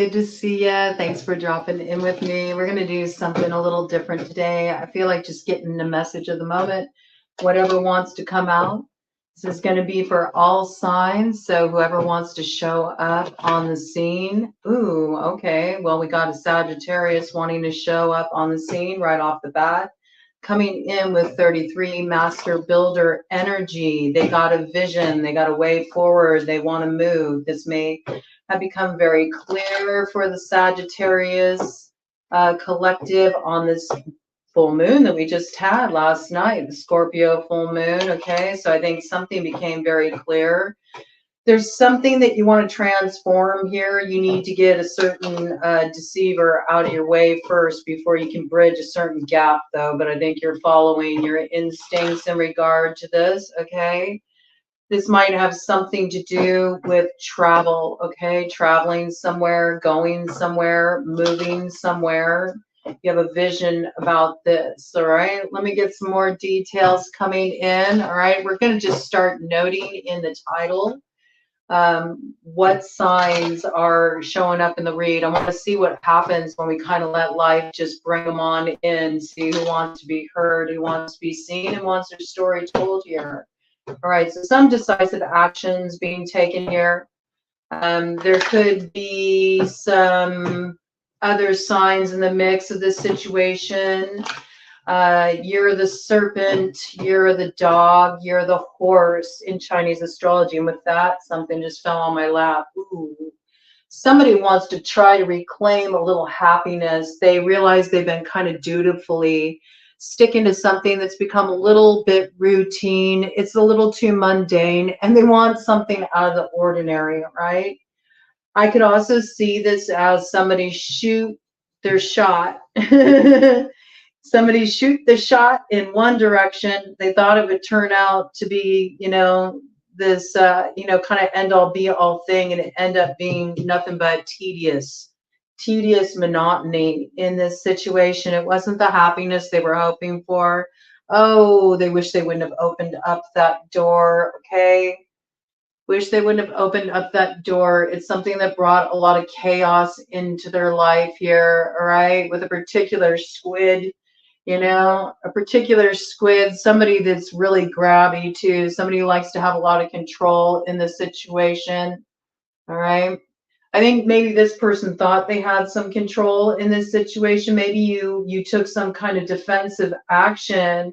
good to see ya. Thanks for dropping in with me. We're going to do something a little different today. I feel like just getting the message of the moment, whatever wants to come out. This is going to be for all signs. So whoever wants to show up on the scene. Ooh, okay. Well, we got a Sagittarius wanting to show up on the scene right off the bat. Coming in with 33 master builder energy. They got a vision. They got a way forward. They want to move. This may have become very clear for the Sagittarius collective on this full moon that we just had last night, the Scorpio full moon. Okay, so I think something became very clear. There's something that you want to transform here. You need to get a certain deceiver out of your way first before you can bridge a certain gap, though. But I think you're following your instincts in regard to this, okay? This might have something to do with travel, okay? Traveling somewhere, going somewhere, moving somewhere. You have a vision about this, all right? Let me get some more details coming in, all right? We're going to just start noting in the title what signs are showing up in the read. I want to see what happens when we kind of let life just bring them on in, see who wants to be heard, who wants to be seen, and wants their story told here. All right, so some decisive actions being taken here. There could be some other signs in the mix of this situation. You're the serpent, you're the dog, you're the horse in Chinese astrology. And with that, something just fell on my lap. Ooh. Somebody wants to try to reclaim a little happiness. They realize they've been kind of dutifully sticking to something that's become a little bit routine. It's a little too mundane, and they want something out of the ordinary, right? I could also see this as somebody shoot their shot. Somebody shoot the shot in one direction. They thought it would turn out to be, this, kind of end all be all thing, and it ended up being nothing but tedious monotony in this situation. It wasn't the happiness they were hoping for. Oh, they wish they wouldn't have opened up that door. Okay. Wish they wouldn't have opened up that door. It's something that brought a lot of chaos into their life here. All right. With a particular squid, somebody that's really grabby too, somebody who likes to have a lot of control in the situation. All right. I think maybe this person thought they had some control in this situation. Maybe you took some kind of defensive action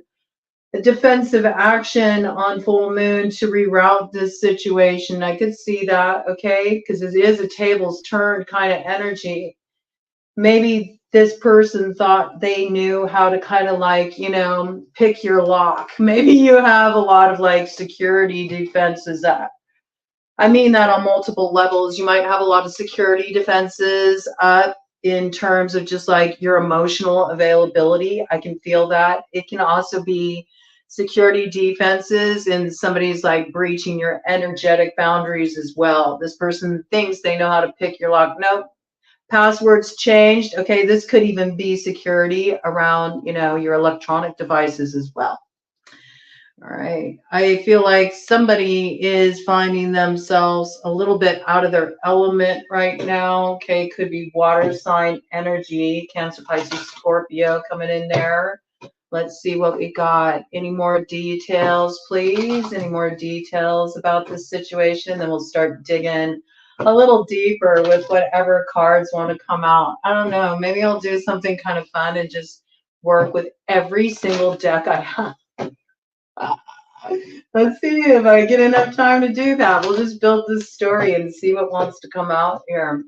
on full moon to reroute this situation. I could see that, okay, because it is a tables turned kind of energy. Maybe this person thought they knew how to kind of pick your lock. Maybe you have a lot of security defenses up. I mean that on multiple levels. You might have a lot of security defenses up in terms of just your emotional availability. I can feel that. It can also be security defenses and somebody's breaching your energetic boundaries as well. This person thinks they know how to pick your lock. Nope. Passwords changed. Okay, this could even be security around, your electronic devices as well. All right. I feel like somebody is finding themselves a little bit out of their element right now. Okay, could be water sign energy, Cancer, Pisces, Scorpio coming in there. Let's see what we got. Any more details, please? Any more details about this situation? Then we'll start digging a little deeper with whatever cards want to come out. I don't know. Maybe I'll do something kind of fun and just work with every single deck I have. Let's see if I get enough time to do that. We'll just build this story and see what wants to come out here.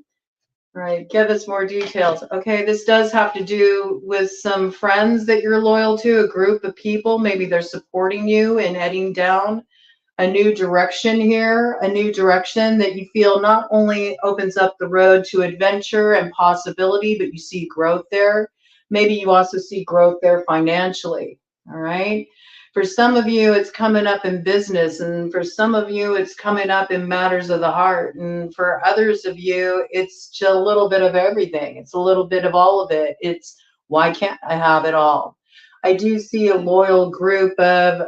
All right, give us more details. Okay, this does have to do with some friends that you're loyal to, a group of people. Maybe they're supporting you in heading down a new direction here, a new direction that you feel not only opens up the road to adventure and possibility, but you see growth there. Maybe you also see growth there financially. All right. For some of you, it's coming up in business, and for some of you, it's coming up in matters of the heart, and for others of you, it's just a little bit of everything. It's a little bit of all of it. It's why can't I have it all? I do see a loyal group of,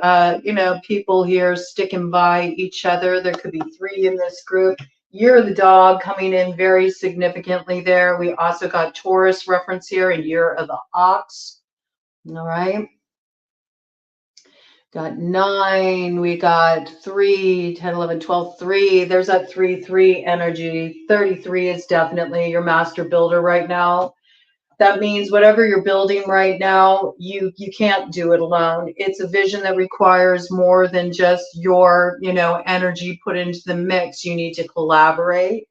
people here sticking by each other. There could be 3 in this group. Year of the dog coming in very significantly there. We also got Taurus reference here and year of the ox. All right. Got 9, we got 3, 10, 11, 12, 3. There's that 3, 3 energy. 33 is definitely your master builder right now. That means whatever you're building right now, you can't do it alone. It's a vision that requires more than just your, energy put into the mix. You need to collaborate.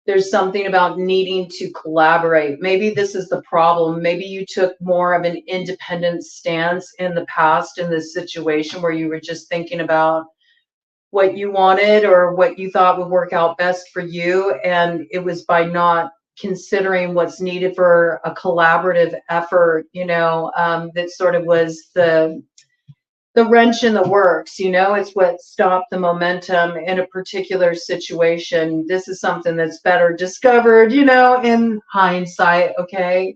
There's something about needing to collaborate. Maybe this is the problem. Maybe you took more of an independent stance in the past in this situation where you were just thinking about what you wanted or what you thought would work out best for you. And it was by not considering what's needed for a collaborative effort, that sort of was the wrench in the works, it's what stopped the momentum in a particular situation. This is something that's better discovered, in hindsight, okay?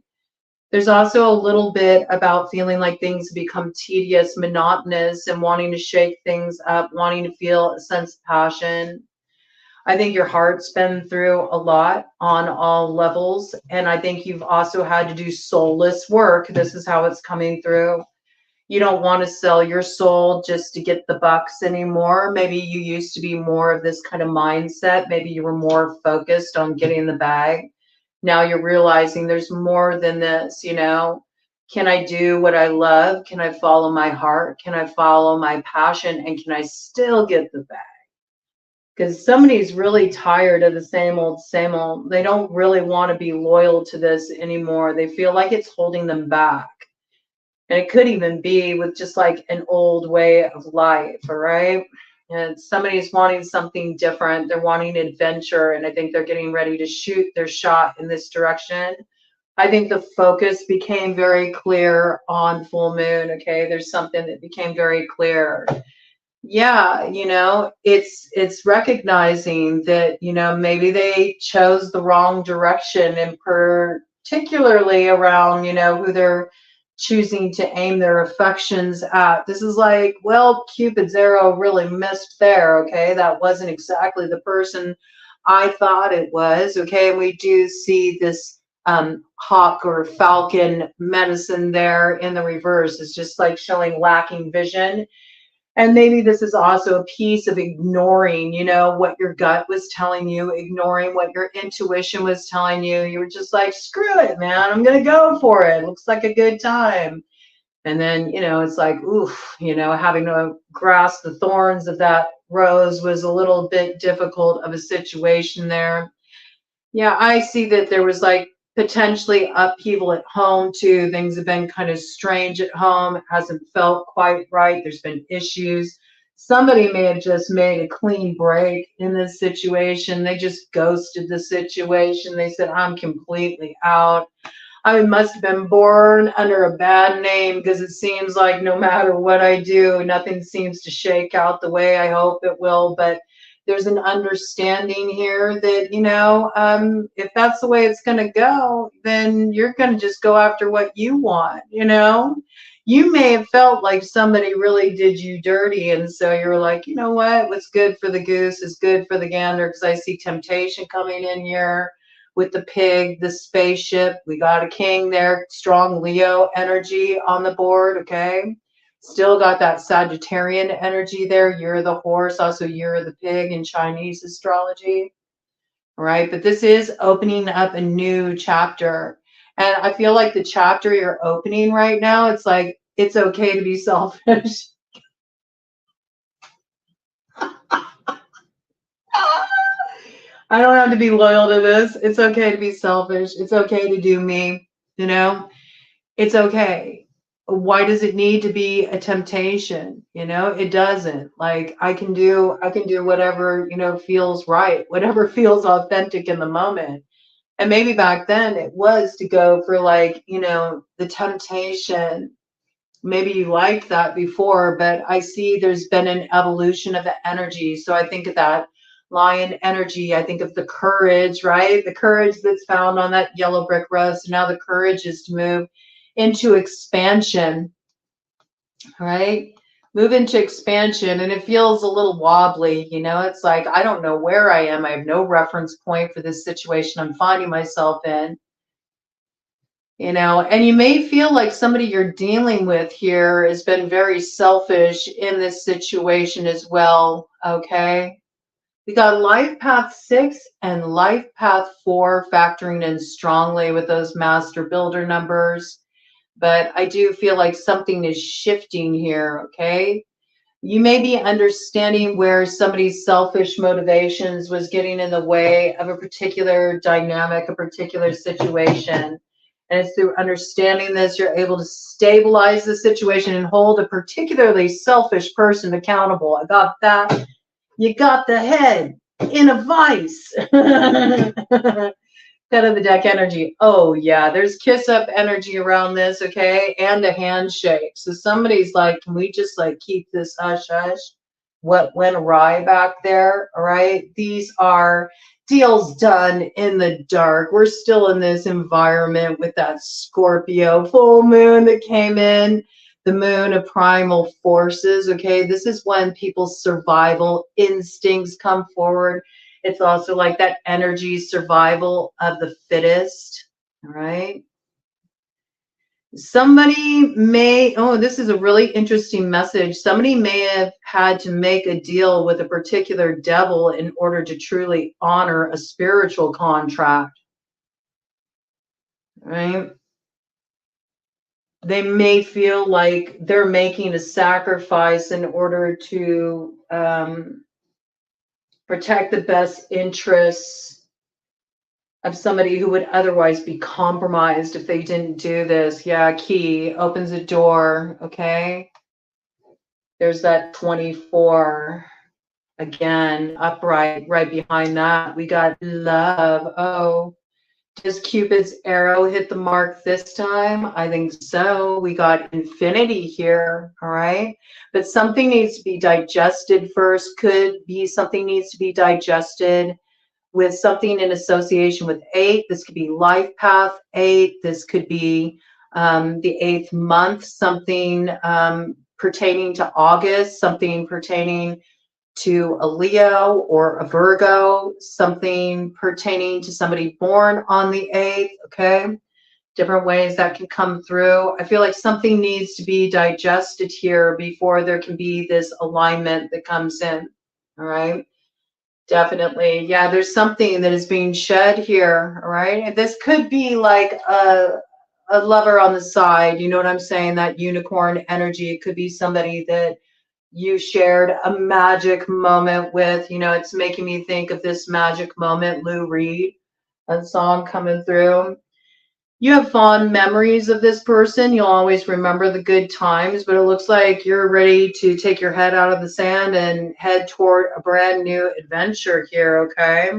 There's also a little bit about feeling like things become tedious, monotonous, and wanting to shake things up, wanting to feel a sense of passion. I think your heart's been through a lot on all levels, and I think you've also had to do soulless work. This is how it's coming through. You don't want to sell your soul just to get the bucks anymore. Maybe you used to be more of this kind of mindset. Maybe you were more focused on getting the bag. Now you're realizing there's more than this, Can I do what I love? Can I follow my heart? Can I follow my passion? And can I still get the bag? Because somebody's really tired of the same old, same old. They don't really want to be loyal to this anymore. They feel like it's holding them back. And it could even be with just like an old way of life, all right? And somebody's wanting something different. They're wanting adventure, and I think they're getting ready to shoot their shot in this direction. I think the focus became very clear on full moon, okay? There's something that became very clear. Yeah, it's recognizing that, maybe they chose the wrong direction, and particularly around, who they're choosing to aim their affections at. This is like, well, Cupid's arrow really missed there, okay? That wasn't exactly the person I thought it was, okay? And we do see this hawk or falcon medicine there in the reverse. It's just like showing lacking vision. And maybe this is also a piece of ignoring, what your gut was telling you, ignoring what your intuition was telling you. You were just like, screw it, man. I'm going to go for it. Looks like a good time. And then, it's like, oof, having to grasp the thorns of that rose was a little bit difficult of a situation there. Yeah, I see that there was like potentially upheaval at home too. Things have been kind of strange at home. It hasn't felt quite right. There's been issues. Somebody may have just made a clean break in this situation. They just ghosted the situation. They said, I'm completely out. I must have been born under a bad name, because it seems like no matter what I do, nothing seems to shake out the way I hope it will. But there's an understanding here that, if that's the way it's going to go, then you're going to just go after what you want, You may have felt like somebody really did you dirty, and so you're like, you know what's good for the goose is good for the gander, because I see temptation coming in here with the pig, the spaceship. We got a king there, strong Leo energy on the board, okay? Still got that Sagittarian energy there. You're the horse, also you're the pig in Chinese astrology. All right, but this is opening up a new chapter. And I feel like the chapter you're opening right now, it's like, it's okay to be selfish. I don't have to be loyal to this. It's okay to be selfish. It's okay to do me, It's okay. Why does it need to be a temptation? It doesn't. Like I can do whatever, feels right, whatever feels authentic in the moment. And maybe back then it was to go for like, the temptation. Maybe you liked that before, but I see there's been an evolution of the energy. So I think of that lion energy. I think of the courage, right? The courage that's found on that yellow brick road. So now the courage is to move into expansion, right? move into expansion, and it feels a little wobbly, you know. It's like, I don't know where I am. I have no reference point for this situation I'm finding myself in, you know. And you may feel like somebody you're dealing with here has been very selfish in this situation as well, okay? We got life path 6 and life path 4 factoring in strongly with those master builder numbers. But I do feel like something is shifting here, okay? You may be understanding where somebody's selfish motivations was getting in the way of a particular dynamic, a particular situation. And it's through understanding this, you're able to stabilize the situation and hold a particularly selfish person accountable. I got that. You got the head in a vice. Head of the deck energy. Oh yeah, there's kiss up energy around this, okay? And a handshake. So somebody's like, can we just like keep this hush hush? What went awry back there? All right. These are deals done in the dark. We're still in this environment with that Scorpio full moon that came in, the moon of primal forces. Okay. This is when people's survival instincts come forward. It's also like that energy survival of the fittest. All right. Somebody may, oh, this is a really interesting message. Somebody may have had to make a deal with a particular devil in order to truly honor a spiritual contract. Right? They may feel like they're making a sacrifice in order to protect the best interests of somebody who would otherwise be compromised if they didn't do this. Yeah, key opens a door, okay? There's that 24. Again, upright, right behind that, we got love. Oh, does Cupid's arrow hit the mark this time? I think so. We got infinity here, all right? But something needs to be digested first. Could be something needs to be digested with something in association with 8. This could be life path 8. This could be the 8th month, something pertaining to August, something pertaining to a Leo or a Virgo, something pertaining to somebody born on the 8th, okay? Different ways that can come through. I feel like something needs to be digested here before there can be this alignment that comes in, all right? Definitely. Yeah, there's something that is being shed here, all right? This could be like a lover on the side, you know what I'm saying? That unicorn energy. It could be somebody that you shared a magic moment with. You know, it's making me think of this magic moment, Lou Reed, a song coming through. You have fond memories of this person. You'll always remember the good times, but it looks like you're ready to take your head out of the sand and head toward a brand new adventure here, okay?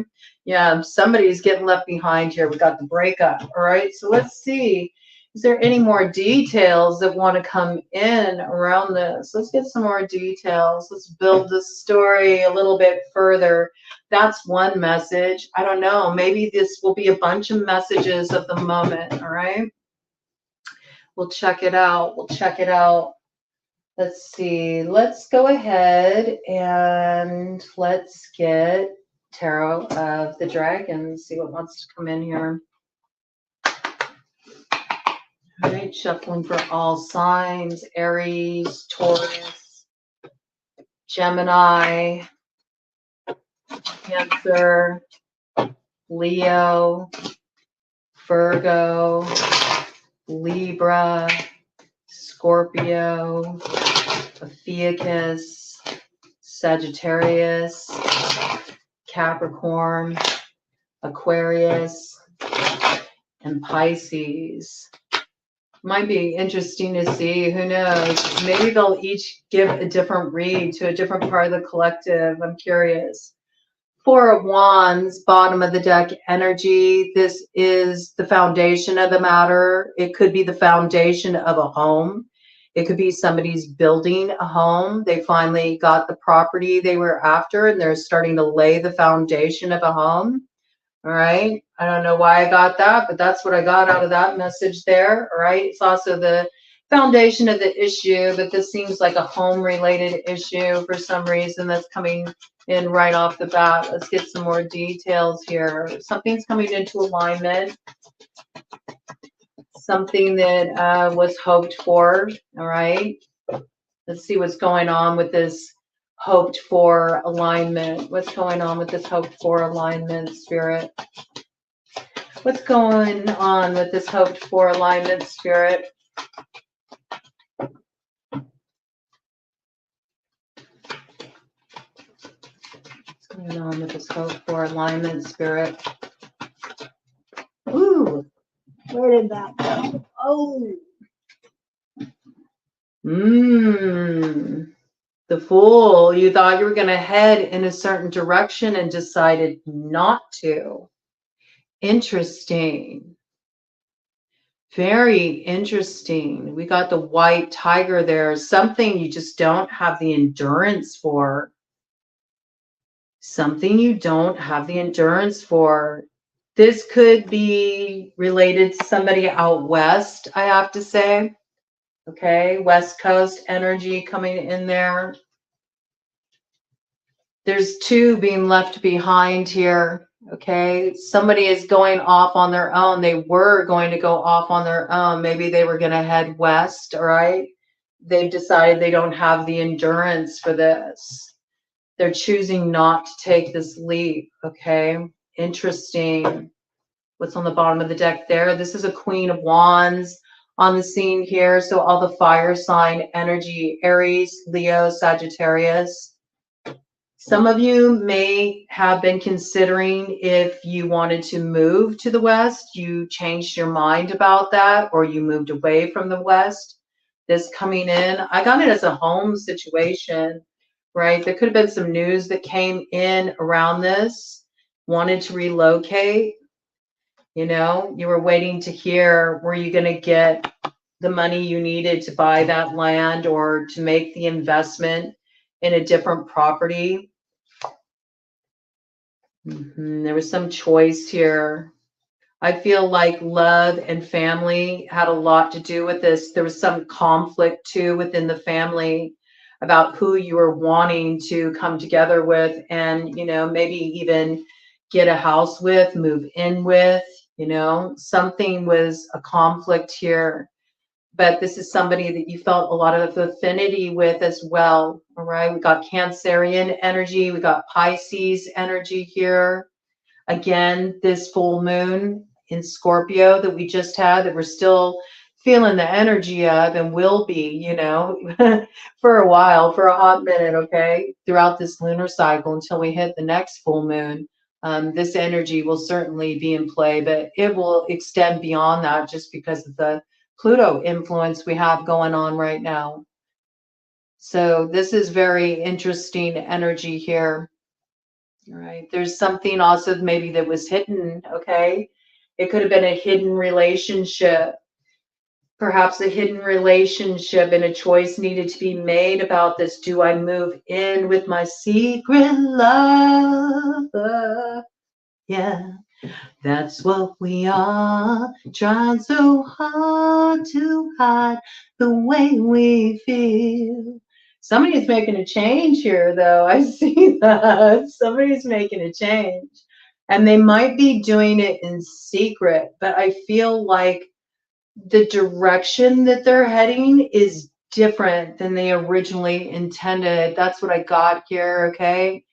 Yeah, somebody's getting left behind here. We got the breakup, all right? So let's see. Is there any more details that want to come in around this? Let's get some more details. Let's build this story a little bit further. That's one message. I don't know. Maybe this will be a bunch of messages of the moment. All right. We'll check it out. We'll check it out. Let's see. Let's go ahead and let's get Tarot of the Dragon. See what wants to come in here. All right. Shuffling for all signs. Aries, Taurus, Gemini, Cancer, Leo, Virgo, Libra, Scorpio, Ophiuchus, Sagittarius, Capricorn, Aquarius, and Pisces. Might be interesting to see. Who knows? Maybe they'll each give a different read to a different part of the collective. I'm curious. 4 of Wands, bottom of the deck energy. This is the foundation of the matter. It could be the foundation of a home. It could be somebody's building a home. They finally got the property they were after, and they're starting to lay the foundation of a home. All right. I don't know why I got that, but that's what I got out of that message there. All right. It's also the foundation of the issue, but this seems like a home-related issue for some reason that's coming in right off the bat. Let's get some more details here. Something's coming into alignment. Something that was hoped for, all right? Let's see what's going on with this hoped for alignment. What's going on with this hoped for alignment, Spirit? What's going on with this hoped for alignment, Spirit? What's going on with this hoped for alignment, Spirit? Ooh, where did that go? Oh. The Fool. You thought you were going to head in a certain direction and decided not to. Interesting. Very interesting. We got the white tiger there. Something you just don't have the endurance for. Something you don't have the endurance for. This could be related to somebody out west, I have to say. Okay, West Coast energy coming in there. There's two being left behind here. Okay, somebody is going off on their own. They were going to go off on their own. Maybe they were going to head west, all right? They've decided they don't have the endurance for this. They're choosing not to take this leap, okay? Interesting. What's on the bottom of the deck there? This is a Queen of Wands on the scene here. So all the fire sign energy, Aries, Leo, Sagittarius. Some of you may have been considering if you wanted to move to the West, you changed your mind about that, or you moved away from the West. This coming in, I got it as a home situation, right? There could have been some news that came in around this, wanted to relocate. You know, you were waiting to hear, were you going to get the money you needed to buy that land or to make the investment in a different property? There was some choice here. I feel like love and family had a lot to do with this. There was some conflict too within the family about who you were wanting to come together with and, you know, maybe even get a house with, move in with. You know, something was a conflict here, but this is somebody that you felt a lot of affinity with as well. All right. We got Cancerian energy. We got Pisces energy here. Again, this full moon in Scorpio that we just had, that we're still feeling the energy of and will be, you know, for a while, for a hot minute. Okay. Throughout this lunar cycle until we hit the next full moon. This energy will certainly be in play, but it will extend beyond that just because of the Pluto influence we have going on right now. So this is very interesting energy here. All right. There's something also maybe that was hidden. Okay. It could have been a hidden relationship, perhaps a hidden relationship, and a choice needed to be made about this. Do I move in with my secret lover? Yeah, that's what we are, trying so hard to hide the way we feel. Somebody's making a change here, though. I see that. Somebody's making a change. And they might be doing it in secret, but I feel like the direction that they're heading is different than they originally intended. That's what I got here, okay?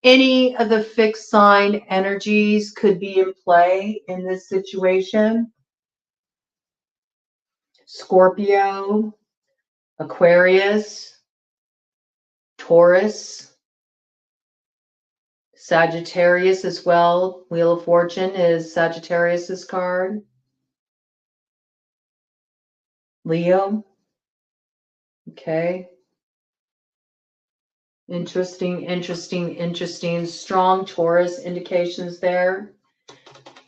Any of the fixed sign energies could be in play in this situation. Scorpio, Aquarius, Taurus, Sagittarius as well. Wheel of Fortune is Sagittarius's card. Leo. Okay. Interesting. Strong Taurus indications there.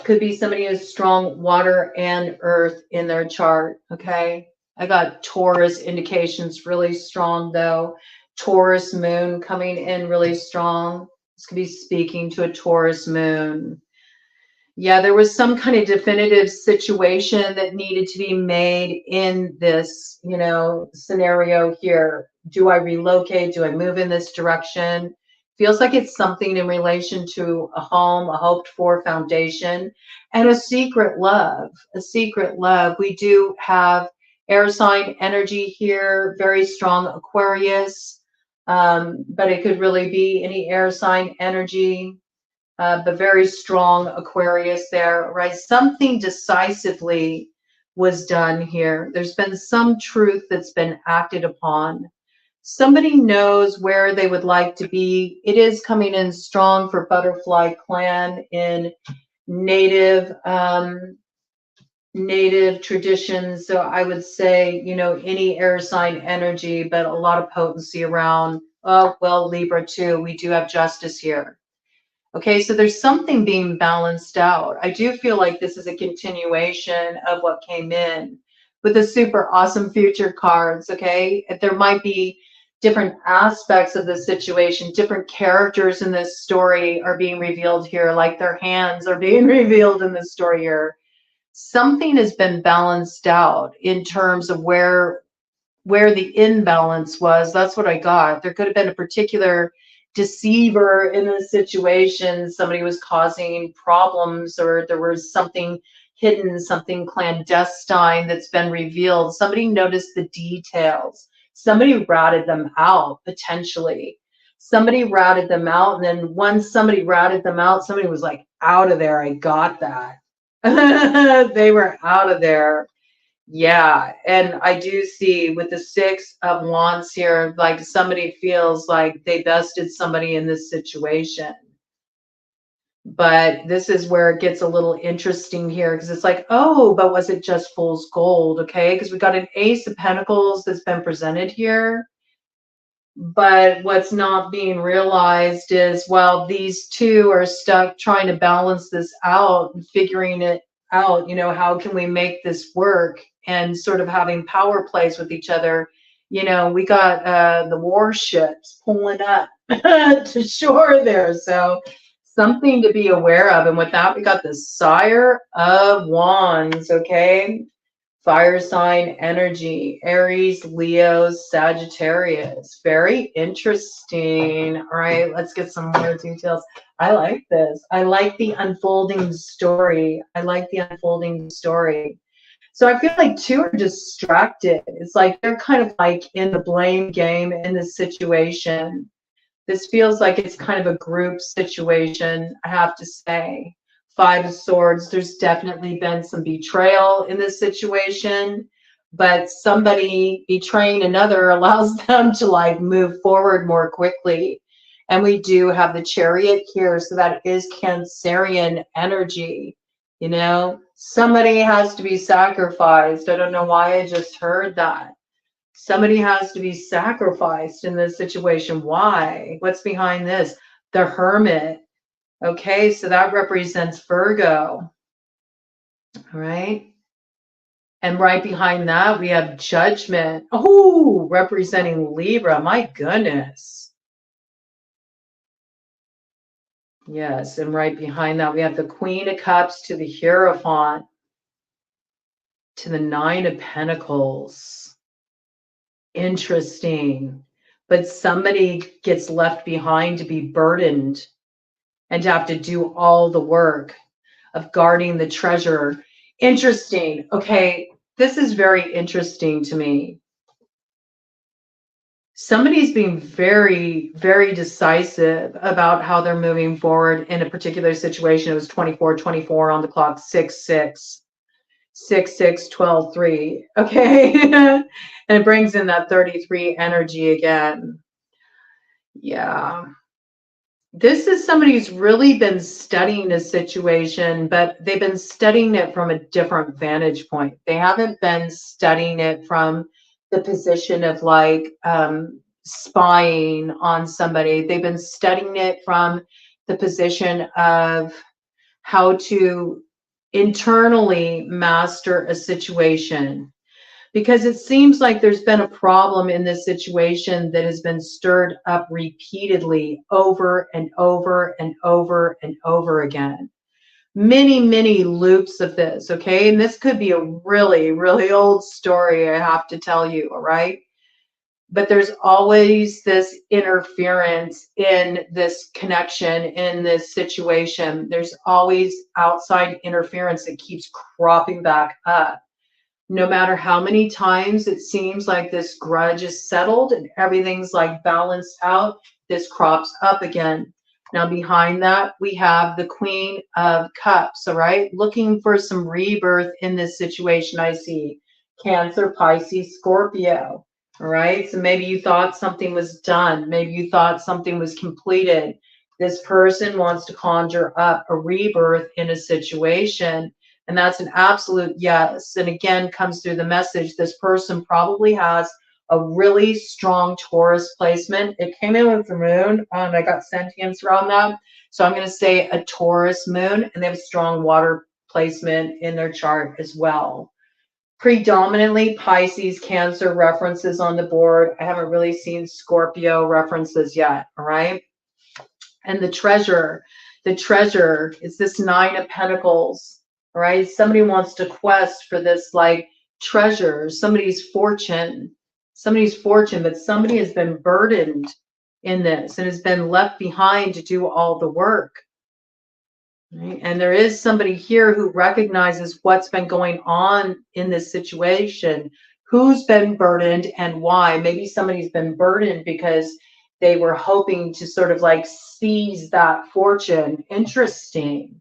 Could be somebody who has strong water and earth in their chart. Okay. I got Taurus indications really strong though. Taurus moon coming in really strong. This could be speaking to a Taurus moon. Yeah, there was some kind of definitive situation that needed to be made in this, you know, scenario here. Do I relocate? Do I move in this direction? Feels like it's something in relation to a home, a hoped for foundation, and a secret love. A secret love. We do have air sign energy here, very strong Aquarius, but it could really be any air sign energy. But very strong Aquarius there, right? Something decisively was done here. There's been some truth that's been acted upon. Somebody knows where they would like to be. It is coming in strong for Butterfly Clan in native native traditions. So I would say, you know, any air sign energy, but a lot of potency around. Oh, well, Libra too. We do have justice here. Okay, so there's something being balanced out. I do feel like this is a continuation of what came in with the super awesome future cards. Okay, there might be different aspects of the situation, different characters in this story are being revealed here, like their hands are being revealed in this story here. Something has been balanced out in terms of where the imbalance was. That's what I got. There could have been a particular deceiver in the situation. Somebody was causing problems, or there was something hidden, something clandestine that's been revealed. Somebody noticed the details. Somebody ratted them out, potentially. Somebody ratted them out. And then once somebody ratted them out, somebody was like, out of there. I got that. They were out of there. Yeah, and I do see with the Six of Wands here, like somebody feels like they bested somebody in this situation. But this is where it gets a little interesting here, because it's like, oh, but was it just fool's gold? Okay, because we got an Ace of Pentacles that's been presented here. But what's not being realized is, well, these two are stuck trying to balance this out and figuring it out. You know, how can we make this work, and sort of having power plays with each other. You know, we got the warships pulling up to shore there. So something to be aware of. And with that, we got the Sire of Wands. Okay. Fire sign energy, Aries, Leo, Sagittarius. Very interesting. All right, let's get some more details. I like this. I like the unfolding story. I like the unfolding story. So I feel like two are distracted. It's like they're kind of like in the blame game in this situation. This feels like it's kind of a group situation, I have to say. Five of Swords, there's definitely been some betrayal in this situation, but somebody betraying another allows them to like move forward more quickly. And we do have the Chariot here, so that is Cancerian energy. You know, somebody has to be sacrificed. I don't know why I just heard that. Somebody has to be sacrificed in this situation. Why? What's behind this? The Hermit. Okay, so that represents Virgo. All right. And right behind that, we have Judgment. Oh, representing Libra. My goodness. Yes, and right behind that, we have the Queen of Cups to the Hierophant, to the Nine of Pentacles. Interesting. But somebody gets left behind to be burdened and to have to do all the work of guarding the treasure. Interesting. Okay, this is very interesting to me. Somebody's being very, very decisive about how they're moving forward in a particular situation. It was 24 on the clock, 6-6. 6-6-12-3. Okay. And it brings in that 33 energy again. Yeah. This is somebody who's really been studying this situation, but they've been studying it from a different vantage point. They haven't been studying it from the position of like spying on somebody. They've been studying it from the position of how to internally master a situation, because it seems like there's been a problem in this situation that has been stirred up repeatedly over and over and over and over again. many loops of this, okay? And this could be a really old story, I have to tell you, all right? But there's always this interference in this connection, in this situation. There's always outside interference that keeps cropping back up. No matter how many times it seems like this grudge is settled and everything's like balanced out, this crops up again. Now behind that, we have the Queen of Cups, all right? Looking for some rebirth in this situation, I see. Cancer, Pisces, Scorpio, all right? So maybe you thought something was done. Maybe you thought something was completed. This person wants to conjure up a rebirth in a situation. And that's an absolute yes. And again, comes through the message. This person probably has a really strong Taurus placement. It came in with the moon, and I got sentience around that. So I'm going to say a Taurus moon, and they have a strong water placement in their chart as well. Predominantly Pisces, Cancer references on the board. I haven't really seen Scorpio references yet, all right? And the treasure is this Nine of Pentacles. All right, somebody wants to quest for this like treasure, somebody's fortune, but somebody has been burdened in this and has been left behind to do all the work. Right? And there is somebody here who recognizes what's been going on in this situation, who's been burdened and why. Maybe somebody's been burdened because they were hoping to sort of like seize that fortune. Interesting.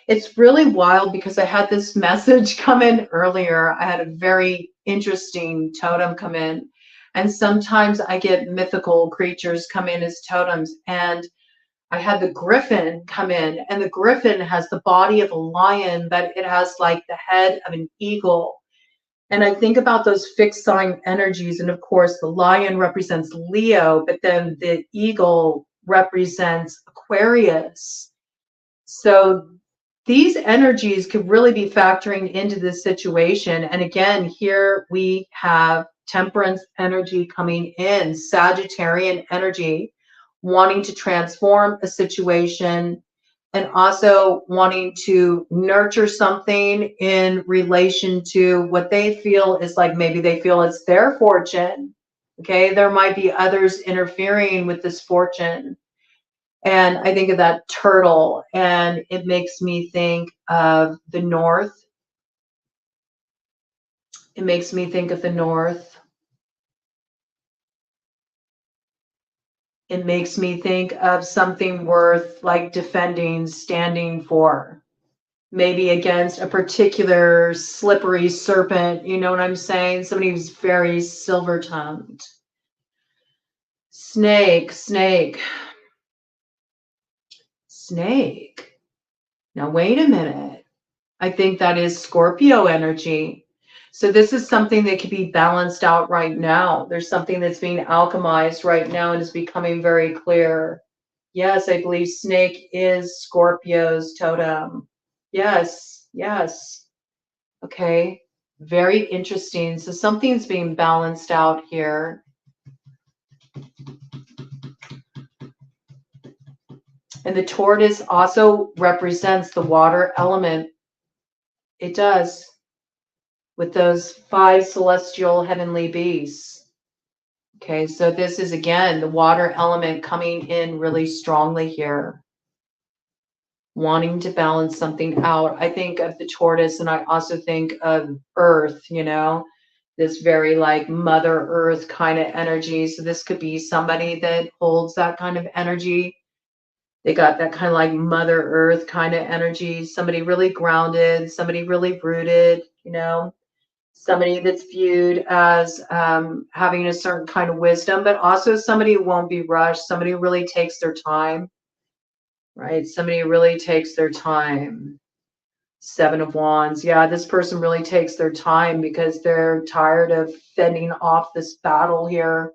It's really wild because I had this message come in earlier. I had a very interesting totem come in. And sometimes I get mythical creatures come in as totems. And I had the Griffin come in. And the Griffin has the body of a lion, but it has like the head of an eagle. And I think about those fixed sign energies. And of course, the lion represents Leo, but then the eagle represents Aquarius. So these energies could really be factoring into this situation. And again, here we have Temperance energy coming in, Sagittarian energy, wanting to transform a situation and also wanting to nurture something in relation to what they feel is like, maybe they feel it's their fortune. Okay, there might be others interfering with this fortune. And I think of that turtle, and it makes me think of the North. It makes me think of the North. It makes me think of something worth like defending, standing for. Maybe against a particular slippery serpent, you know what I'm saying? Somebody who's very silver-tongued. Snake. Now, wait a minute. I think that is Scorpio energy. So this is something that could be balanced out right now. There's something that's being alchemized right now and is becoming very clear. Yes, I believe snake is Scorpio's totem. Yes. Okay, very interesting. So something's being balanced out here. And the tortoise also represents the water element. It does, with those 5 celestial heavenly beasts. Okay, so this is, again, the water element coming in really strongly here, wanting to balance something out. I think of the tortoise, and I also think of Earth, you know, this very like Mother Earth kind of energy. So this could be somebody that holds that kind of energy. They got that kind of like Mother Earth kind of energy, somebody really grounded, somebody really rooted, you know, somebody that's viewed as having a certain kind of wisdom, but also somebody who won't be rushed, somebody who really takes their time, right? Somebody who really takes their time. 7 of Wands. Yeah, this person really takes their time because they're tired of fending off this battle here,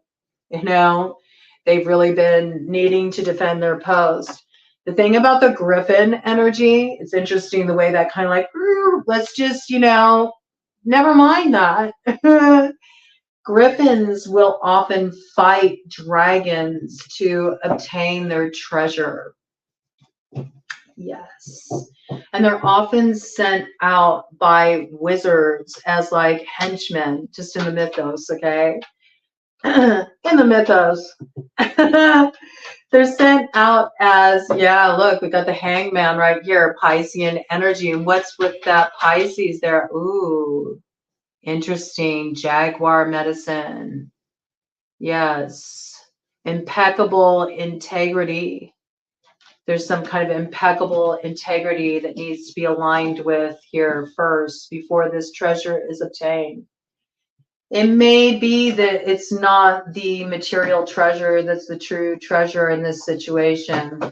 you know? They've really been needing to defend their post. The thing about the Griffin energy, it's interesting the way that kind of like, let's just, you know, never mind that. Griffins will often fight dragons to obtain their treasure. Yes. And they're often sent out by wizards as like henchmen, just in the mythos, okay? In the mythos. They're sent out as, yeah, look, we got the hangman right here, Piscean energy. And what's with that Pisces there? Ooh, interesting. Jaguar medicine. Yes. Impeccable integrity. There's some kind of impeccable integrity that needs to be aligned with here first before this treasure is obtained. It may be that it's not the material treasure that's the true treasure in this situation.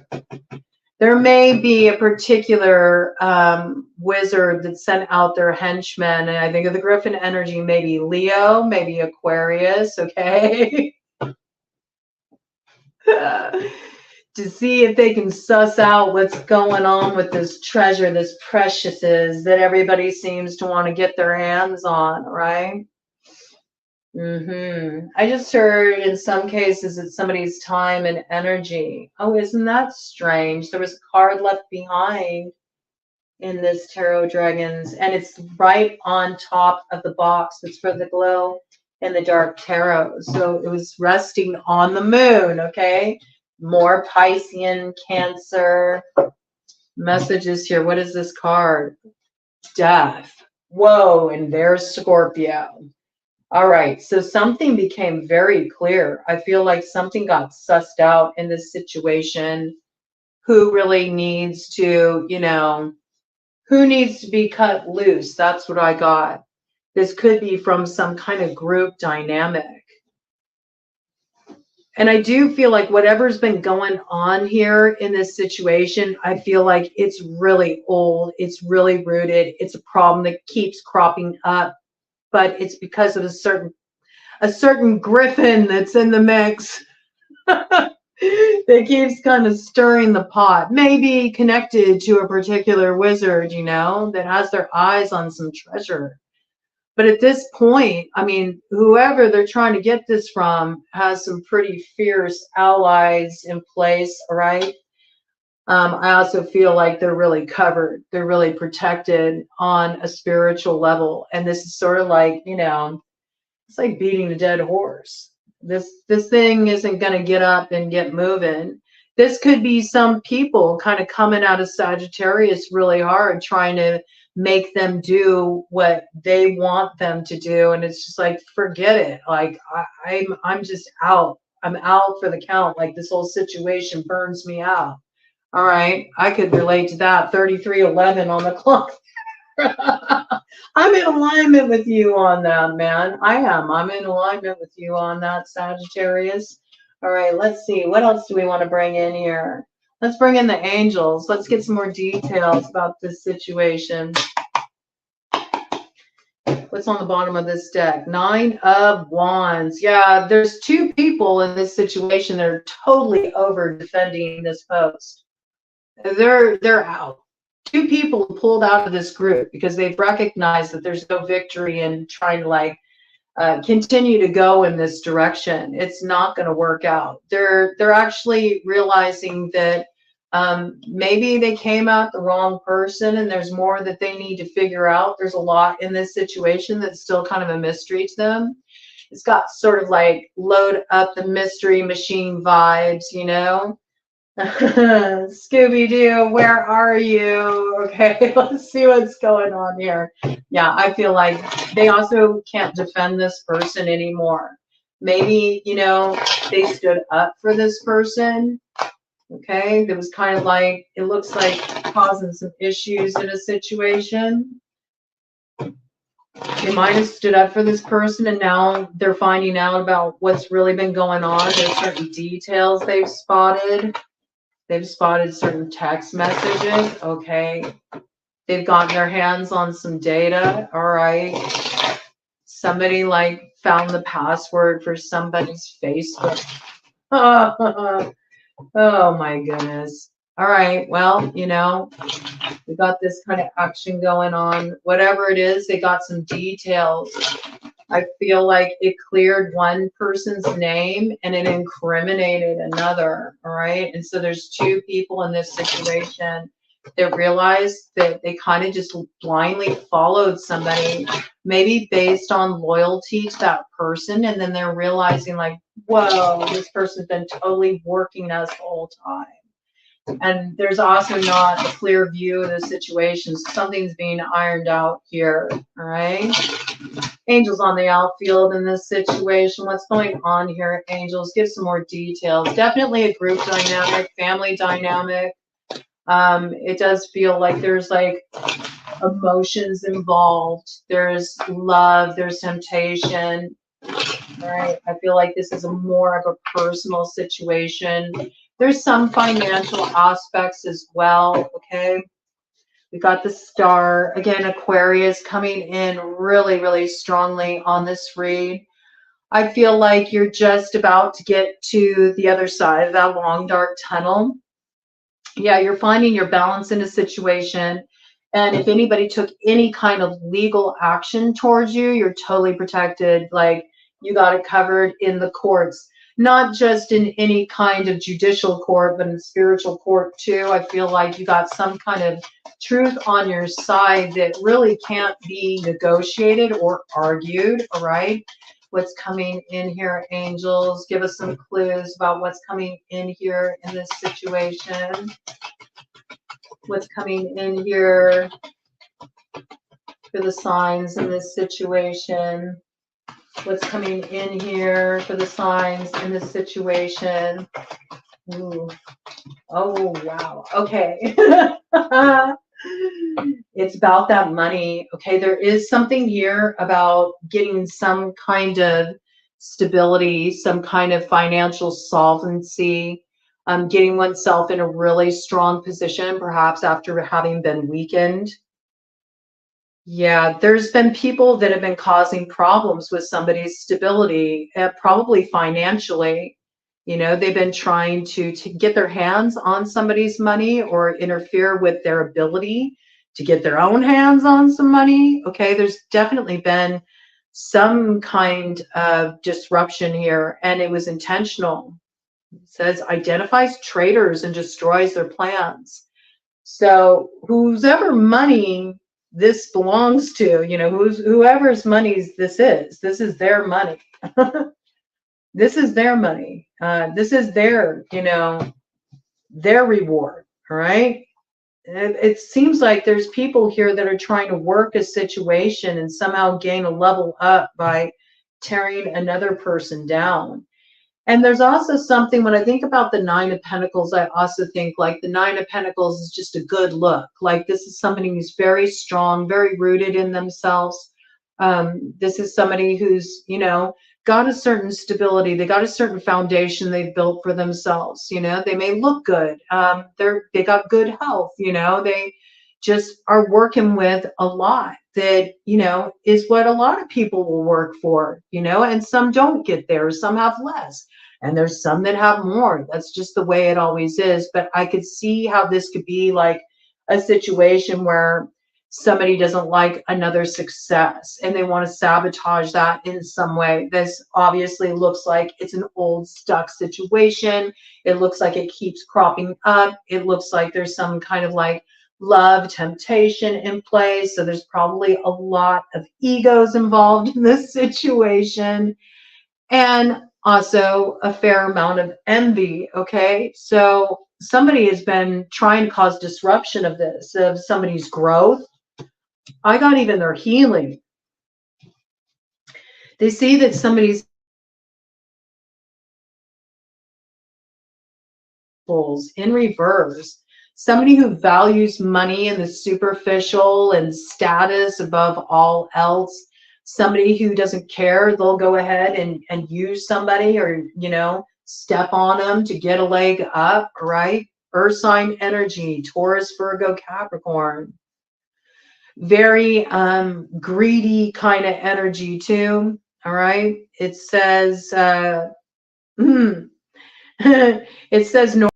There may be a particular wizard that sent out their henchmen, and I think of the Griffin energy, maybe Leo, maybe Aquarius, okay? To see if they can suss out what's going on with this treasure, this preciouses that everybody seems to want to get their hands on, right? I just heard in some cases it's somebody's time and energy. Oh, isn't that strange? There was a card left behind in this Tarot Dragons, and it's right on top of the box that's for the glow in the dark tarot. So it was resting on the moon, okay? More Piscean, Cancer messages here. What is this card? Death. Whoa, and there's Scorpio. All right, so something became very clear. I feel like something got sussed out in this situation. Who really needs to, you know, who needs to be cut loose? That's what I got. This could be from some kind of group dynamic. And I do feel like whatever's been going on here in this situation, I feel like it's really old. It's really rooted. It's a problem that keeps cropping up, but it's because of a certain Griffin that's in the mix that keeps kind of stirring the pot. Maybe connected to a particular wizard, you know, that has their eyes on some treasure. But at this point, I mean, whoever they're trying to get this from has some pretty fierce allies in place, all right? I also feel like they're really covered. They're really protected on a spiritual level. And this is sort of like, you know, it's like beating a dead horse. This thing isn't going to get up and get moving. This could be some people kind of coming out of Sagittarius really hard, trying to make them do what they want them to do, and it's just like, forget it. Like I'm just out. I'm out for the count. Like this whole situation burns me out. All right, I could relate to that. 3311 on the clock. I'm in alignment with you on that, man. I am. I'm in alignment with you on that, Sagittarius. All right, let's see. What else do we want to bring in here? Let's bring in the angels. Let's get some more details about this situation. What's on the bottom of this deck? 9 of Wands. Yeah, there's two people in this situation that are totally over defending this post. They're out. Two people pulled out of this group because they've recognized that there's no victory in trying to like continue to go in this direction. It's not going to work out. They're actually realizing that maybe they came out the wrong person, and there's more that they need to figure out. There's a lot in this situation that's still kind of a mystery to them. It's got sort of like load up the mystery machine vibes, you know. Scooby-Doo, where are you? Okay, let's see what's going on here. Yeah, I feel like they also can't defend this person anymore. Maybe, you know, they stood up for this person. Okay, there was kind of like, it looks like causing some issues in a situation. They might have stood up for this person, and now they're finding out about what's really been going on. There's certain details they've spotted. They've spotted certain text messages. Okay. They've gotten their hands on some data. All right. Somebody like found the password for somebody's Facebook. Oh my goodness. All right. Well, you know, we got this kind of action going on. Whatever it is, they got some details. I feel like it cleared one person's name and it incriminated another. All right. And so there's two people in this situation that realized that they kind of just blindly followed somebody, maybe based on loyalty to that person, and then they're realizing like, whoa, this person's been totally working us the whole time. And there's also not a clear view of the situation. Something's being ironed out here, all right? Angels on the outfield in this situation. What's going on here, angels? Give some more details. Definitely a group dynamic, family dynamic. It does feel like there's like emotions involved. There's love, there's temptation. All right, I feel like this is more of a personal situation. There's some financial aspects as well, okay? We got the star. Again, Aquarius coming in really, really strongly on this read. I feel like you're just about to get to the other side of that long, dark tunnel. Yeah, you're finding your balance in a situation. And if anybody took any kind of legal action towards you, you're totally protected. Like, you got it covered in the courts, not just in any kind of judicial court, but in spiritual court too. I feel like you got some kind of truth on your side that really can't be negotiated or argued. All right. What's coming in here, angels? Give us some clues about what's coming in here in this situation. What's coming in here for the signs in this situation? What's coming in here for the signs in this situation? Ooh. Oh, wow. Okay. It's about that money. Okay, there is something here about getting some kind of stability, some kind of financial solvency, getting oneself in a really strong position, perhaps after having been weakened. Yeah, there's been people that have been causing problems with somebody's stability, probably financially. You know, they've been trying to get their hands on somebody's money or interfere with their ability to get their own hands on some money. Okay, there's definitely been some kind of disruption here, and it was intentional. It says identifies traitors and destroys their plans. So whoever money this belongs to, you know, whoever's money this is their money. This is their money. This is their, you know, their reward. All right. It seems like there's people here that are trying to work a situation and somehow gain a level up by tearing another person down. And there's also something, when I think about the Nine of Pentacles, I also think like the Nine of Pentacles is just a good look. Like, this is somebody who's very strong, very rooted in themselves. This is somebody who's, you know, got a certain stability. They got a certain foundation they've built for themselves. You know, they may look good. They got good health. You know, they just are working with a lot that, you know, is what a lot of people will work for, you know, and some don't get there. Some have less. And there's some that have more. That's just the way it always is. But I could see how this could be like a situation where somebody doesn't like another success and they want to sabotage that in some way. This obviously looks like it's an old stuck situation. It looks like it keeps cropping up. It looks like there's some kind of like love, temptation in place. So there's probably a lot of egos involved in this situation. And also a fair amount of envy. Okay, so somebody has been trying to cause disruption of this, of somebody's growth. I got even their healing. They see that somebody's in reverse. Somebody who values money and the superficial and status above all else. Somebody who doesn't care, they'll go ahead and use somebody, or, you know, step on them to get a leg up, right? Earth sign energy, Taurus, Virgo, Capricorn. Very greedy kind of energy too, all right? It says, it says no.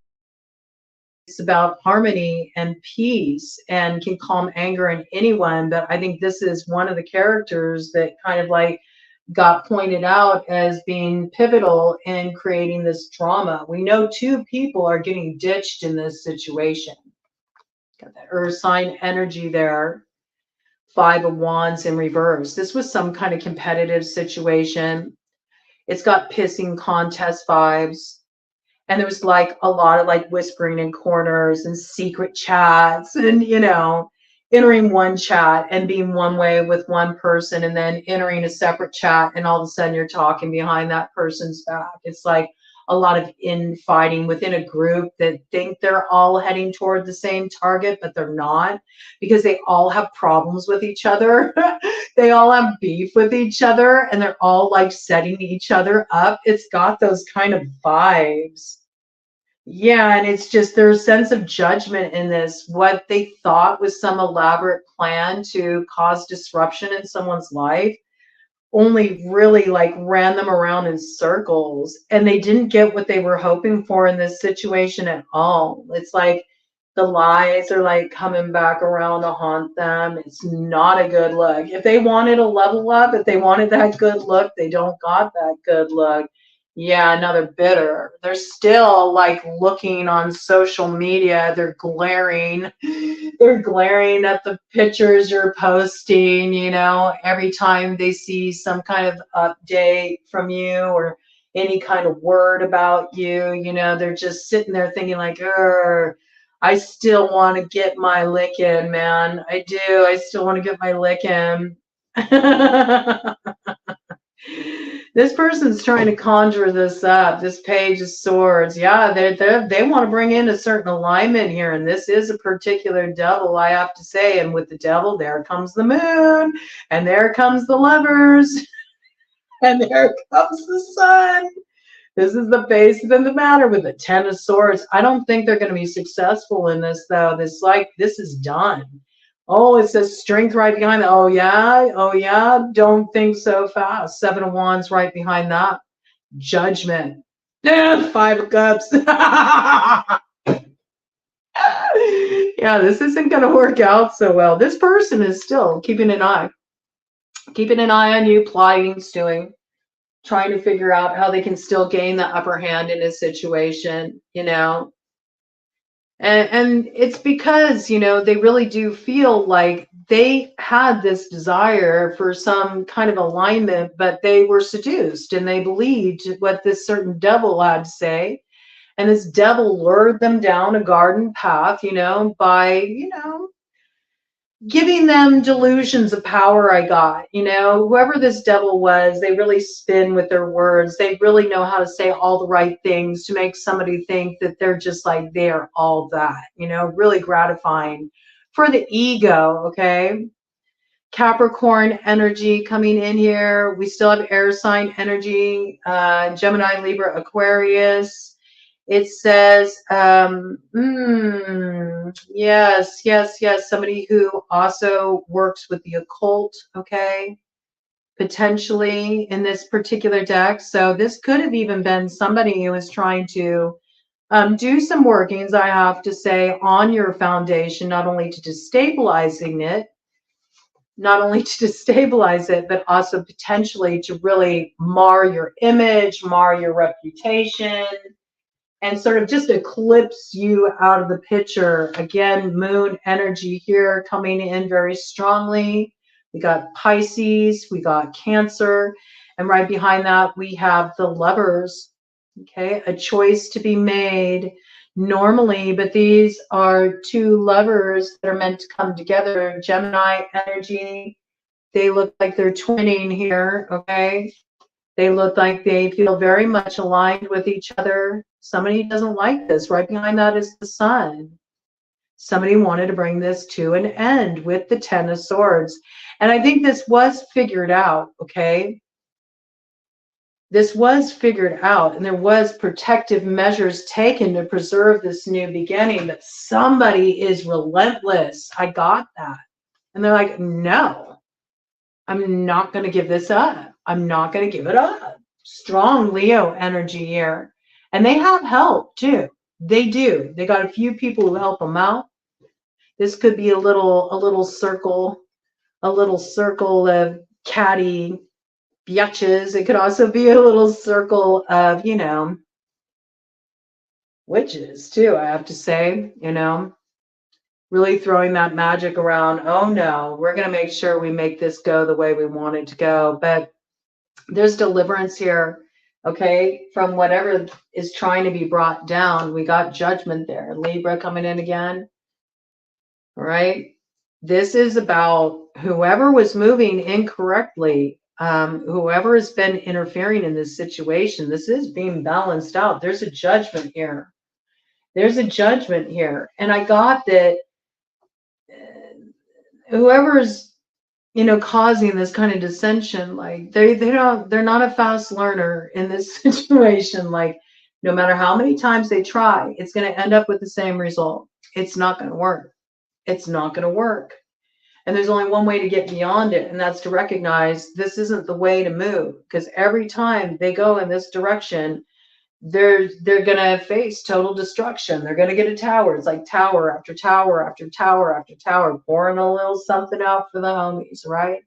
It's about harmony and peace and can calm anger in anyone. But I think this is one of the characters that kind of like got pointed out as being pivotal in creating this drama. We know two people are getting ditched in this situation. Got that earth sign energy there. 5 of Wands in reverse. This was some kind of competitive situation. It's got pissing contest vibes. And there was like a lot of like whispering in corners and secret chats and, you know, entering one chat and being one way with one person and then entering a separate chat and all of a sudden you're talking behind that person's back. It's like a lot of infighting within a group that think they're all heading toward the same target, but they're not, because they all have problems with each other. They all have beef with each other and they're all like setting each other up. It's got those kind of vibes. Yeah, and it's just their sense of judgment in this, what they thought was some elaborate plan to cause disruption in someone's life, only really like ran them around in circles, and they didn't get what they were hoping for in this situation at all. It's like the lies are like coming back around to haunt them. It's not a good look. If they wanted a level up, if they wanted that good look, they don't got that good look. Yeah, now they're bitter. They're still like looking on social media. They're glaring. They're glaring at the pictures you're posting, you know, every time they see some kind of update from you or any kind of word about you, you know, they're just sitting there thinking like, I still want to get my lick in, man. I do. I still want to get my lick in. This person's trying to conjure this up. This Page of Swords. Yeah, they want to bring in a certain alignment here. And this is a particular devil, I have to say. And with the devil, there comes the moon. And there comes the lovers. And there comes the sun. This is the face of the matter with the Ten of Swords. I don't think they're going to be successful in this, though. This is done. Oh, it says strength right behind that. Oh, yeah. Oh, yeah. Don't think so fast. 7 of Wands right behind that. Judgment. Yeah, 5 of Cups. Yeah, this isn't going to work out so well. This person is still keeping an eye on you, plotting, stewing, trying to figure out how they can still gain the upper hand in a situation, you know. And it's because, you know, they really do feel like they had this desire for some kind of alignment, but they were seduced and they believed what this certain devil had to say. And this devil lured them down a garden path, you know, by, you know, giving them delusions of power. I got, you know, whoever this devil was, they really spin with their words. They really know how to say all the right things to make somebody think that they're just like, they're all that, you know, really gratifying for the ego. Okay. Capricorn energy coming in here. We still have air sign energy, Gemini, Libra, Aquarius. It says, yes, somebody who also works with the occult, okay, potentially in this particular deck. So this could have even been somebody who is trying to do some workings, I have to say, on your foundation, not only to destabilize it, but also potentially to really mar your image, mar your reputation, and sort of just eclipse you out of the picture. Again, moon energy here coming in very strongly. We got Pisces, we got Cancer, and right behind that we have the Lovers. Okay, a choice to be made normally, but these are two lovers that are meant to come together. Gemini energy, they look like they're twinning here, okay? They look like they feel very much aligned with each other. Somebody doesn't like this. Right behind that is the Sun. Somebody wanted to bring this to an end with the Ten of Swords. And I think this was figured out, okay? This was figured out, and there was protective measures taken to preserve this new beginning, but somebody is relentless. I got that. And they're like, no, I'm not going to give this up. I'm not going to give it up. Strong Leo energy here. And they have help too. They do. They got a few people who help them out. This could be a little circle of catty biatches. It could also be a little circle of, you know, witches too, I have to say, you know. really throwing that magic around. Oh no, we're going to make sure we make this go the way we want it to go. But there's deliverance here, okay, from whatever is trying to be brought down. We got judgment there. Libra coming in again, all right? This is about whoever was moving incorrectly, whoever has been interfering in this situation. This is being balanced out. There's a judgment here. There's a judgment here. And I got that whoever's, you know, causing this kind of dissension, like they're not a fast learner in this situation. Like no matter how many times they try, it's going to end up with the same result. It's not going to work. It's not going to work. And there's only one way to get beyond it, and that's to recognize this isn't the way to move, because every time they go in this direction, they're going to face total destruction. They're going to get a tower. It's like tower after tower after tower after tower, pouring a little something out for the homies, right?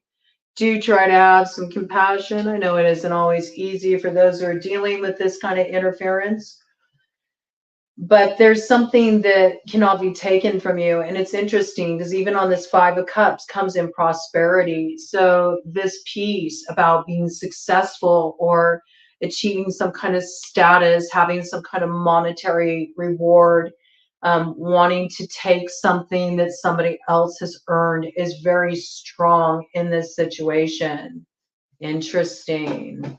Do try to have some compassion. I know it isn't always easy for those who are dealing with this kind of interference, but there's something that cannot be taken from you. And it's interesting because even on this Five of Cups comes in prosperity. So this piece about being successful or achieving some kind of status, having some kind of monetary reward, wanting to take something that somebody else has earned is very strong in this situation. Interesting.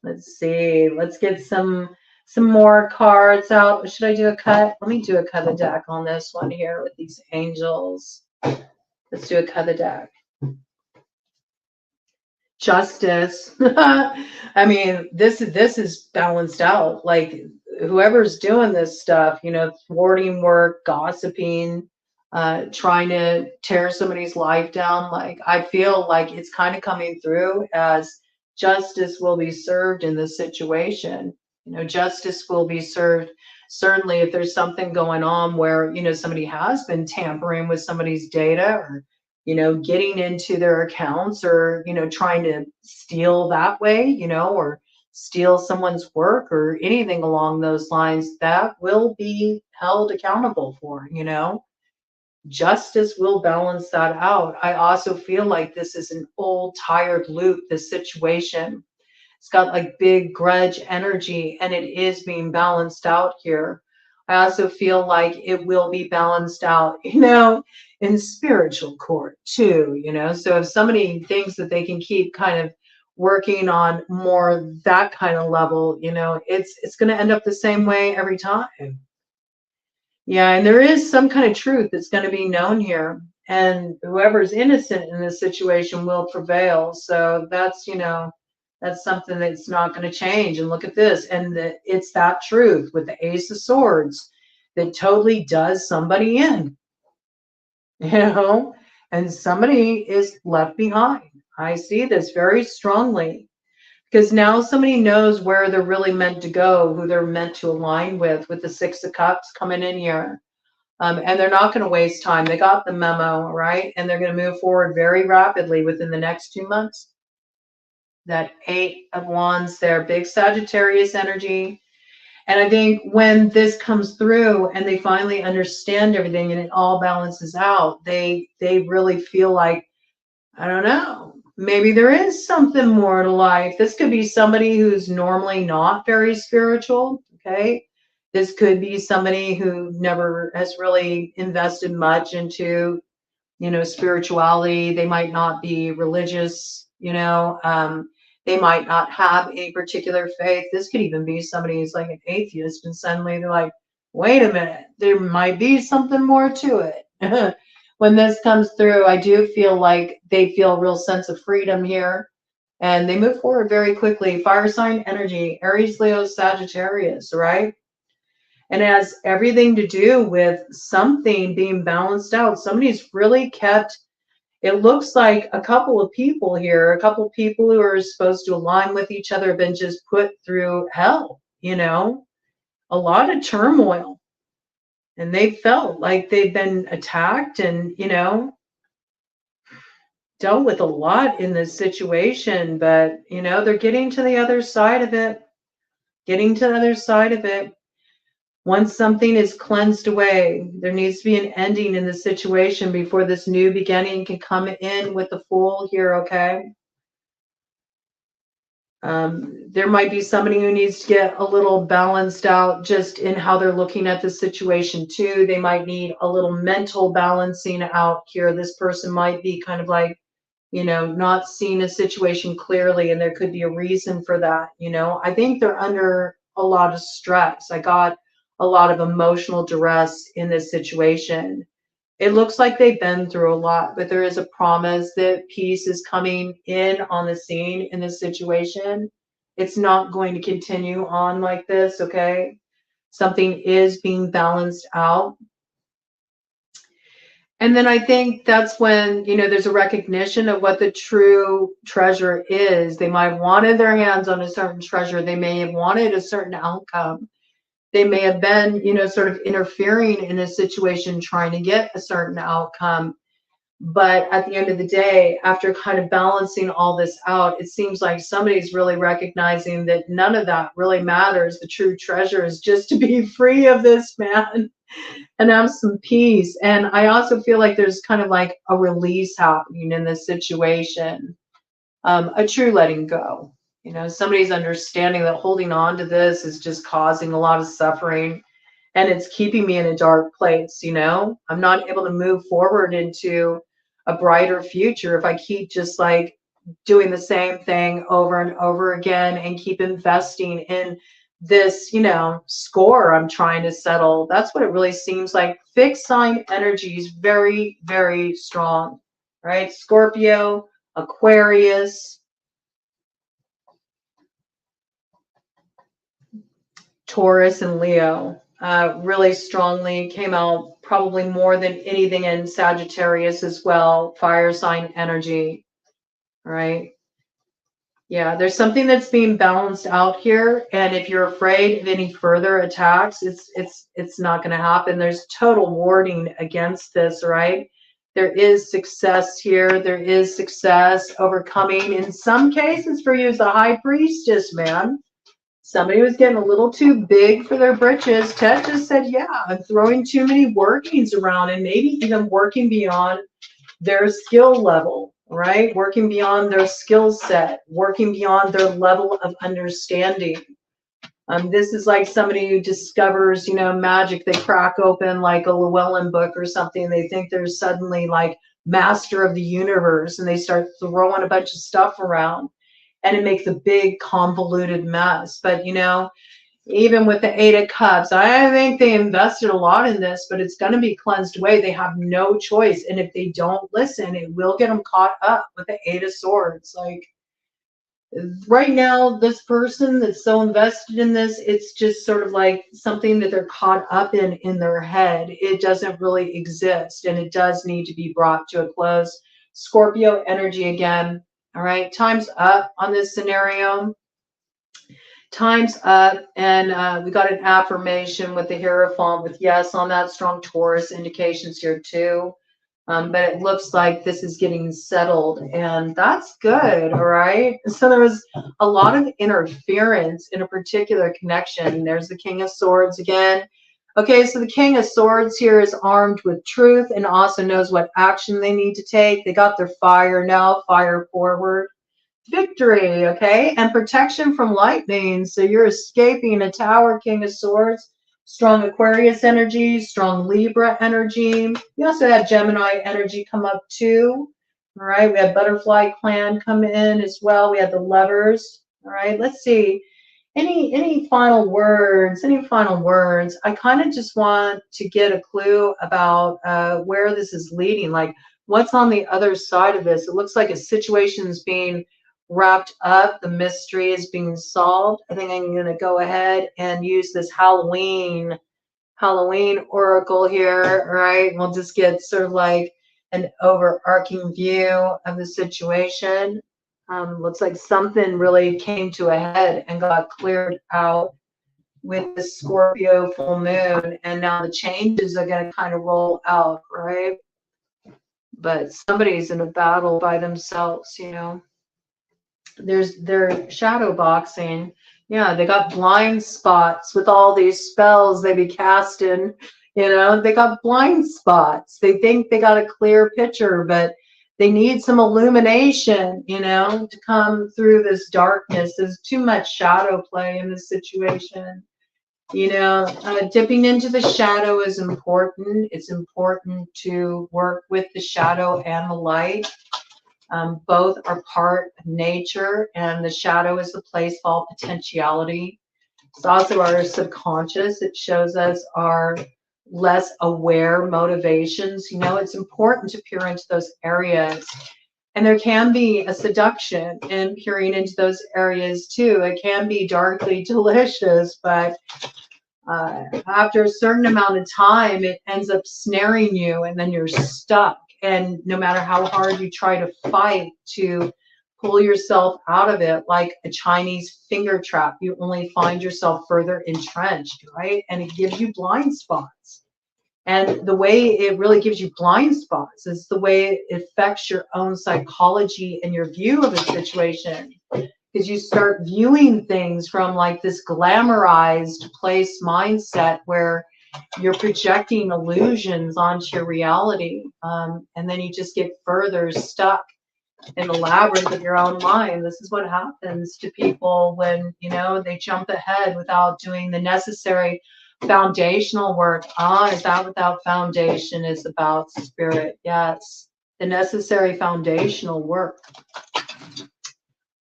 Let's see. Let's get some more cards out. Should I do a cut? Let me do a cut of deck on this one here with these angels. Let's do a cut of deck. Justice. I mean, this is balanced out. Like whoever's doing this stuff, you know, thwarting work, gossiping, trying to tear somebody's life down. Like I feel like it's kind of coming through as justice will be served in this situation. You know, justice will be served. Certainly, if there's something going on where, you know, somebody has been tampering with somebody's data or, you know, getting into their accounts or, you know, trying to steal that way, you know, or steal someone's work or anything along those lines, that will be held accountable for, you know. Justice will balance that out. I also feel like this is an old, tired loop, this situation. It's got like big grudge energy and it is being balanced out here. I also feel like it will be balanced out, you know, in spiritual court too, you know. So if somebody thinks that they can keep kind of working on more that kind of level, you know, it's going to end up the same way every time. Yeah, and there is some kind of truth that's going to be known here. And whoever's innocent in this situation will prevail. So that's, you know, that's something that's not going to change. And look at this. And it's that truth with the Ace of Swords that totally does somebody in, you know, and somebody is left behind. I see this very strongly because now somebody knows where they're really meant to go, who they're meant to align with the Six of Cups coming in here. And they're not going to waste time. They got the memo, right? And they're going to move forward very rapidly within the next 2 months. That Eight of Wands there, big Sagittarius energy. And I think when this comes through and they finally understand everything and it all balances out, they really feel like, I don't know, maybe there is something more to life. This could be somebody who's normally not very spiritual, okay? This could be somebody who never has really invested much into, you know, spirituality. They might not be religious, you know, they might not have any particular faith. This could even be somebody who's like an atheist and suddenly they're like, wait a minute, there might be something more to it. When this comes through, I do feel like they feel a real sense of freedom here and they move forward very quickly. Fire sign energy, Aries, Leo, Sagittarius, right? And it has everything to do with something being balanced out. Somebody's really kept, it looks like a couple of people here, a couple of people who are supposed to align with each other have been just put through hell, you know, a lot of turmoil. And they felt like they've been attacked and, you know, dealt with a lot in this situation. But, you know, they're getting to the other side of it, getting to the other side of it. Once something is cleansed away, there needs to be an ending in the situation before this new beginning can come in with the Fool here, okay? There might be somebody who needs to get a little balanced out just in how they're looking at the situation too. They might need a little mental balancing out here. This person might be kind of like, you know, not seeing a situation clearly, and there could be a reason for that. You know, I think they're under a lot of stress. I got a lot of emotional duress in this situation. It looks like they've been through a lot, but there is a promise that peace is coming in on the scene in this situation. It's not going to continue on like this, okay? Something is being balanced out. And then I think that's when, you know, there's a recognition of what the true treasure is. They might have wanted their hands on a certain treasure. They may have wanted a certain outcome. They may have been, you know, sort of interfering in a situation, trying to get a certain outcome. But at the end of the day, after kind of balancing all this out, it seems like somebody's really recognizing that none of that really matters. The true treasure is just to be free of this, man, and have some peace. And I also feel like there's kind of like a release happening in this situation, a true letting go. You know, somebody's understanding that holding on to this is just causing a lot of suffering, and it's keeping me in a dark place. You know, I'm not able to move forward into a brighter future if I keep just like doing the same thing over and over again and keep investing in this, you know, score I'm trying to settle. That's what it really seems like. Fixed sign energy is very, very strong, right? Scorpio, Aquarius, Taurus, and Leo really strongly came out, probably more than anything in Sagittarius as well. Fire sign energy, right? Yeah, there's something that's being balanced out here, and if you're afraid of any further attacks, it's not going to happen. There's total warding against this, right? There is success here. There is success overcoming. In some cases, for you as a high priestess, man, somebody was getting a little too big for their britches. Ted just said, yeah, I'm throwing too many workings around, and maybe even working beyond their skill level, right? Working beyond their skill set, working beyond their level of understanding. This is like somebody who discovers, you know, magic. They crack open like a Llewellyn book or something. They think they're suddenly like master of the universe, and they start throwing a bunch of stuff around, and it makes a big convoluted mess. But, you know, even with the Eight of Cups, I think they invested a lot in this, but it's going to be cleansed away. They have no choice. And if they don't listen, it will get them caught up with the Eight of Swords. Like right now, this person that's so invested in this, it's just sort of like something that they're caught up in their head. It doesn't really exist, and it does need to be brought to a close. Scorpio energy again. All right, time's up on this scenario. Time's up, and we got an affirmation with the Hierophant with yes on that. Strong Taurus indications here too. But it looks like this is getting settled, and that's good. All right. So there was a lot of interference in a particular connection. There's the King of Swords again. Okay, so the King of Swords here is armed with truth and also knows what action they need to take. They got their fire now, fire forward. Victory, okay, and protection from lightning. So you're escaping a tower, King of Swords. Strong Aquarius energy, strong Libra energy. We also had Gemini energy come up too. All right, we had Butterfly Clan come in as well. We had the Lovers. All right, let's see. Any final words? Any final words? I kind of just want to get a clue about where this is leading. Like, what's on the other side of this? It looks like a situation's being wrapped up. The mystery is being solved. I think I'm going to go ahead and use this Halloween oracle here, right? We'll just get sort of like an overarching view of the situation. Looks like something really came to a head and got cleared out with the Scorpio full moon, and now the changes are going to kind of roll out, right? But somebody's in a battle by themselves, you know. They're shadow boxing. Yeah, they got blind spots with all these spells they be casting. They got blind spots. They think they got a clear picture, but they need some illumination, to come through this darkness. There's too much shadow play in this situation. Dipping into the shadow is important. It's important to work with the shadow and the light. Both are part of nature, and the shadow is the place of all potentiality. It's also our subconscious. It shows us our less aware motivations. It's important to peer into those areas. And there can be a seduction in peering into those areas too. It can be darkly delicious, but after a certain amount of time, it ends up snaring you, and then you're stuck. And no matter how hard you try to fight to pull yourself out of it, like a Chinese finger trap, you only find yourself further entrenched, right? And it gives you blind spots. And the way it really gives you blind spots is the way it affects your own psychology and your view of a situation. Because you start viewing things from like this glamorized place mindset where you're projecting illusions onto your reality. And then you just get further stuck in the labyrinth of your own mind. This is what happens to people when, they jump ahead without doing the necessary foundational work. Is that what that foundation is about? Spirit. Yes. The necessary foundational work.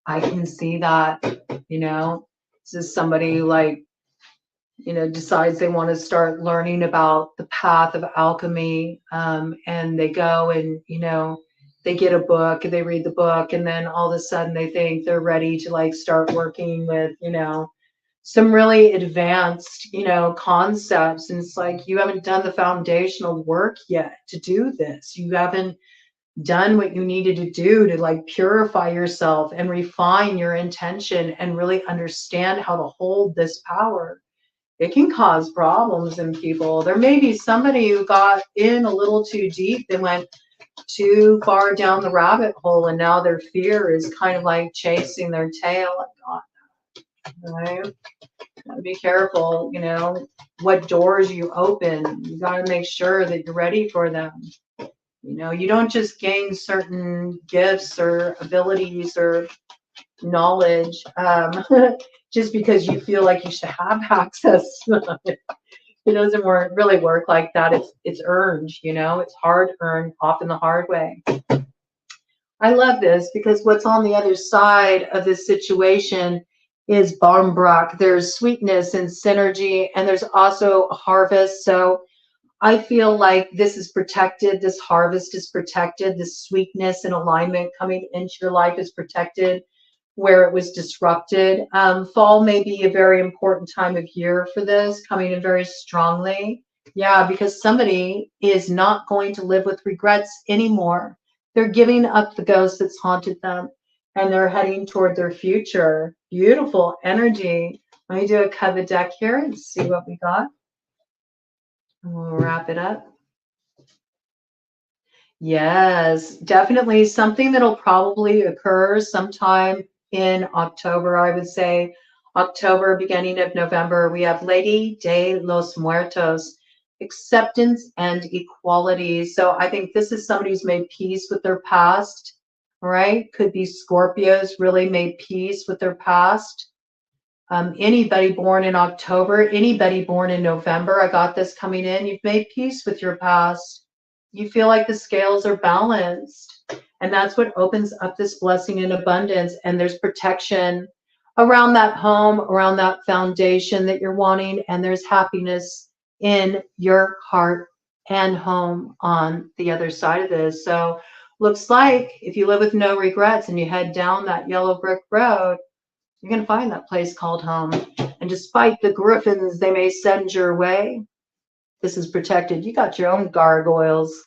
I can see that, this is somebody who decides they want to start learning about the path of alchemy. And they go and, they get a book and they read the book, and then all of a sudden they think they're ready to start working with, some really advanced, concepts. And it's like, you haven't done the foundational work yet to do this. You haven't done what you needed to do to purify yourself and refine your intention and really understand how to hold this power. It can cause problems in people. There may be somebody who got in a little too deep. They went too far down the rabbit hole, and now their fear is kind of chasing their tail. Right? Gotta be careful, what doors you open. You got to make sure that you're ready for them. You don't just gain certain gifts or abilities or knowledge just because you feel like you should have access to them. It doesn't really work like that. It's earned, it's hard earned, often the hard way. I love this because what's on the other side of this situation is Barmbrock. There's sweetness and synergy, and there's also a harvest. So I feel like this is protected. This harvest is protected. This sweetness and alignment coming into your life is protected where it was disrupted. Fall may be a very important time of year for this, coming in very strongly. Yeah, because somebody is not going to live with regrets anymore. They're giving up the ghost that's haunted them, and they're heading toward their future. Beautiful energy. Let me do a cut of the deck here and see what we got. We'll wrap it up. Yes, definitely something that'll probably occur sometime in October, I would say. October, beginning of November, we have Lady de los Muertos, acceptance and equality. So I think this is somebody who's made peace with their past, right? Could be Scorpios really made peace with their past. Anybody born in October, anybody born in November, I got this coming in, you've made peace with your past. You feel like the scales are balanced. And that's what opens up this blessing in abundance. And there's protection around that home, around that foundation that you're wanting. And there's happiness in your heart and home on the other side of this. So looks like if you live with no regrets and you head down that yellow brick road, you're going to find that place called home. And despite the Griffons they may send your way, this is protected. You got your own gargoyles